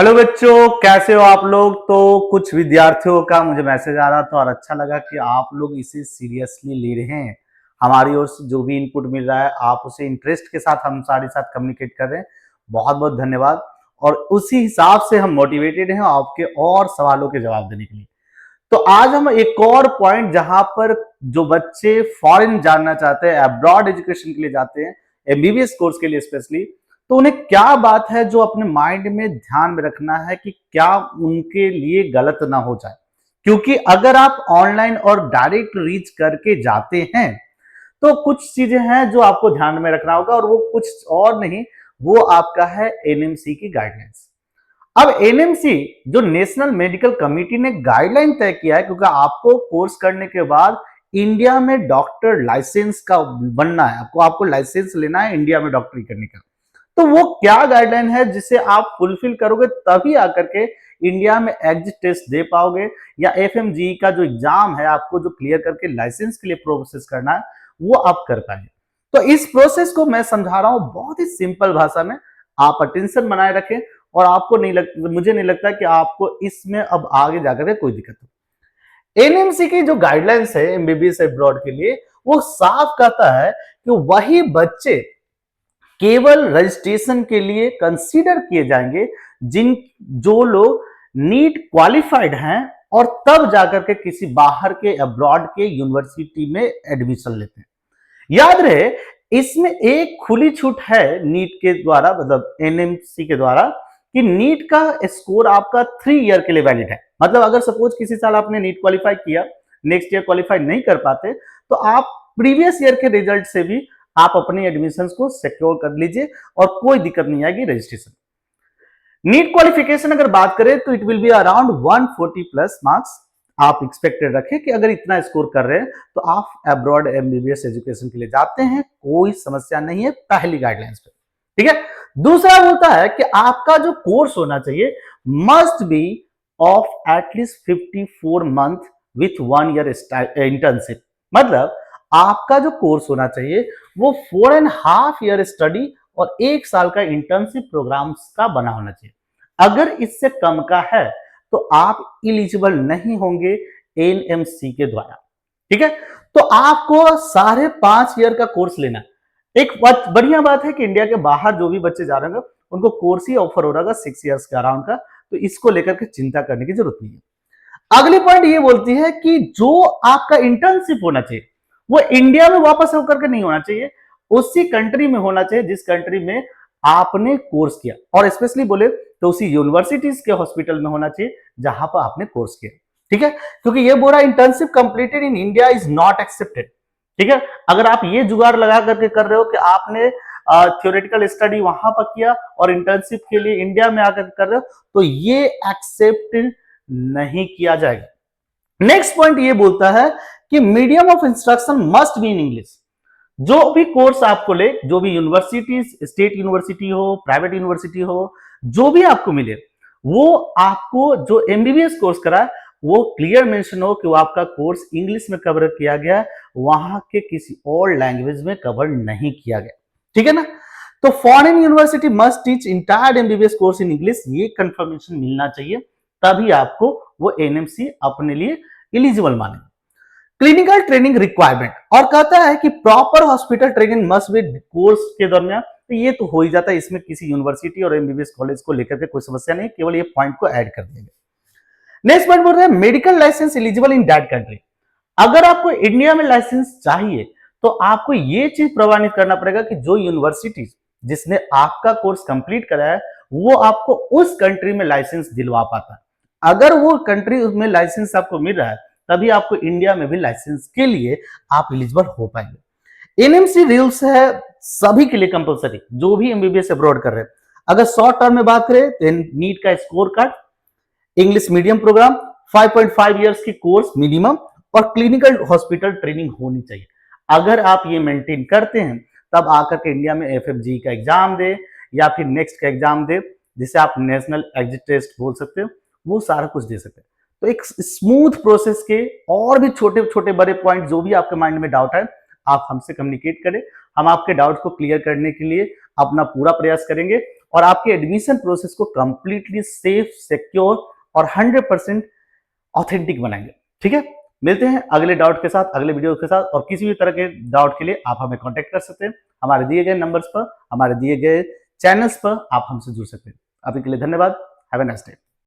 Hello बच्चों, कैसे हो आप लोग। तो कुछ विद्यार्थियों का मुझे मैसेज आ रहा था और अच्छा लगा कि आप लोग इसे सीरियसली ले रहे हैं। हमारी ओर से जो भी इनपुट मिल रहा है आप उसे इंटरेस्ट के साथ हम सारे साथ कम्युनिकेट कर रहे हैं। बहुत बहुत धन्यवाद। और उसी हिसाब से हम मोटिवेटेड हैं आपके और सवालों के जवाब देने के लिए। तो आज हम एक और पॉइंट जहां पर जो बच्चे फॉरेन जानना चाहते हैं, अब्रॉड एजुकेशन के लिए जाते हैं, एमबीबीएस कोर्स के लिए स्पेशली, तो उन्हें क्या बात है जो अपने माइंड में ध्यान में रखना है कि क्या उनके लिए गलत ना हो जाए। क्योंकि अगर आप ऑनलाइन और डायरेक्ट रीच करके जाते हैं तो कुछ चीजें हैं जो आपको ध्यान में रखना होगा, और वो कुछ और नहीं, वो आपका है एनएमसी की गाइडलाइंस। अब एनएमसी जो नेशनल मेडिकल कमिटी ने गाइडलाइन तय किया है, क्योंकि आपको कोर्स करने के बाद इंडिया में डॉक्टर लाइसेंस का बनना है, आपको लाइसेंस लेना है इंडिया में डॉक्टरी करने का। तो वो क्या गाइडलाइन है जिसे आप फुलफिल करोगे तभी आकर के इंडिया में एग्जिट टेस्ट दे पाओगे, या एफएमजी का जो एग्जाम है आपको जो क्लियर करके लाइसेंस के लिए प्रोसेस करना है वो आप कर पाएंगे। तो इस प्रोसेस को मैं समझा रहा हूं बहुत ही सिंपल भाषा में, आप अटेंशन बनाए रखें। और आपको नहीं मुझे नहीं लगता कि आपको इसमें अब आगे जाकर के कोई दिक्कत हो। एनएमसी की जो गाइडलाइंस है एमबीबीएस अब्रॉड के लिए, वो साफ कहता है कि वही बच्चे केवल रजिस्ट्रेशन के लिए कंसीडर किए जाएंगे जिन जो लोग नीट क्वालिफाइड हैं और तब जाकर के किसी बाहर के अब्रॉड के यूनिवर्सिटी में एडमिशन लेते हैं। याद रहे, इसमें एक खुली छूट है नीट के द्वारा, मतलब एनएमसी के द्वारा, कि नीट का स्कोर आपका 3 ईयर के लिए वैलिड है। मतलब अगर सपोज किसी साल आपने नीट क्वालिफाई किया, नेक्स्ट ईयर क्वालिफाई नहीं कर पाते, तो आप प्रीवियस ईयर के रिजल्ट से भी आप अपनी एडमिशन को सिक्योर कर लीजिए और कोई दिक्कत नहीं आएगी रजिस्ट्रेशन। नीट क्वालिफिकेशन अगर बात करें तो it will be around 140 plus marks. आप एक्सपेक्टेड रखें कि अगर इतना स्कोर कर रहे हैं तो आप अब्रॉड एमबीबीएस एजुकेशन के लिए जाते हैं, कोई समस्या नहीं है पहली गाइडलाइंस पे। ठीक है। दूसरा बोलता है कि आपका जो कोर्स होना चाहिए must be of at least 54 month with 1 year internship. मतलब आपका जो कोर्स होना चाहिए वो 4.5 ईयर स्टडी और 1 साल का इंटर्नशिप प्रोग्राम्स का बना होना चाहिए। अगर इससे कम का है तो आप इलिजिबल नहीं होंगे एनएमसी के द्वारा। ठीक है। तो आपको 5.5 ईयर का कोर्स लेना। एक बढ़िया बात है कि इंडिया के बाहर जो भी बच्चे जा रहे हैं उनको कोर्स ही ऑफर हो रहा है 6 ईयर्स के अराउंड का, तो इसको लेकर के चिंता करने की जरूरत नहीं है। अगली पॉइंट ये बोलती है कि जो आपका इंटर्नशिप होना चाहिए वो इंडिया में वापस होकर के नहीं होना चाहिए, उसी कंट्री में होना चाहिए जिस कंट्री में आपने कोर्स किया, और स्पेशली बोले तो उसी यूनिवर्सिटीज के हॉस्पिटल में होना चाहिए जहां पर आपने कोर्स किया। ठीक है। क्योंकि ये बोला internship completed in India is not accepted. ठीक है। अगर आप ये जुगाड़ लगा करके कर रहे हो कि आपने थ्योरेटिकल स्टडी वहां पर किया और इंटर्नशिप के लिए इंडिया में आकर कर रहे हो, तो ये एक्सेप्ट नहीं किया जाएगा। नेक्स्ट पॉइंट ये बोलता है कि medium of instruction must be in English. जो भी कोर्स आपको ले, जो भी यूनिवर्सिटीज, स्टेट यूनिवर्सिटी हो, प्राइवेट यूनिवर्सिटी हो, जो भी आपको मिले, वो आपको जो एमबीबीएस कोर्स करा वो क्लियर मेंशन हो कि वो आपका कोर्स इंग्लिश में कवर किया गया, वहां के किसी और लैंग्वेज में कवर नहीं किया गया। ठीक है ना। तो foreign university must teach entire MBBS course in English, ये कंफर्मेशन मिलना चाहिए, तभी आपको वो एनएमसी अपने लिए एलिजिबल मानेंगे। क्लिनिकल ट्रेनिंग रिक्वायरमेंट, और कहता है कि proper hospital training must be course के दरमियान। तो ये तो हो ही जाता है, इसमें किसी यूनिवर्सिटी और एमबीबीएस कॉलेज को लेकर के कोई समस्या नहीं, केवल ये पॉइंट को ऐड कर दिया गया। नेक्स्ट पॉइंट बोल रहे हैं medical licence eligible in that country. अगर आपको इंडिया में लाइसेंस चाहिए तो आपको ये चीज प्रमाणित करना पड़ेगा कि जो यूनिवर्सिटी जिसने आपका कोर्स कंप्लीट कराया है वो आपको उस कंट्री में लाइसेंस दिलवा पाता है। अगर वो कंट्री में लाइसेंस आपको मिल रहा है तभी आपको इंडिया में भी लाइसेंस के लिए आप एलिजिबल हो पाएंगे। एनएमसी रूल्स है सभी के लिए कंपलसरी, जो भी एमबीबीएस अब्रॉड कर रहे हैं। अगर शॉर्ट टर्म में बात करें तो नीट का score card, English medium programme, 5.5 years की कोर्स मिनिमम, और क्लिनिकल हॉस्पिटल ट्रेनिंग होनी चाहिए। अगर आप ये मेंटेन करते हैं तब आकर के इंडिया में एफएफजी का एग्जाम दे या फिर नेक्स्ट का एग्जाम दे, जिसे आप नेशनल एग्जिट टेस्ट बोल सकते हो, वो सारा कुछ दे सकते हैं। तो एक स्मूथ प्रोसेस के और भी छोटे छोटे बड़े पॉइंट जो भी आपके माइंड में डाउट है, आप हमसे कम्युनिकेट करें। हम आपके डाउट को क्लियर करने के लिए अपना पूरा प्रयास करेंगे और आपके एडमिशन प्रोसेस को कंप्लीटली सेफ, सिक्योर और 100% ऑथेंटिक बनाएंगे। ठीक है, मिलते हैं अगले डाउट के साथ, अगले वीडियो के साथ। और किसी भी तरह के डाउट के लिए आप हमें कांटेक्ट कर सकते हैं हमारे दिए गए नंबर्स पर, हमारे दिए गए चैनल्स पर आप हमसे जुड़ सकते हैं। अभी के लिए धन्यवाद। Have a nice day.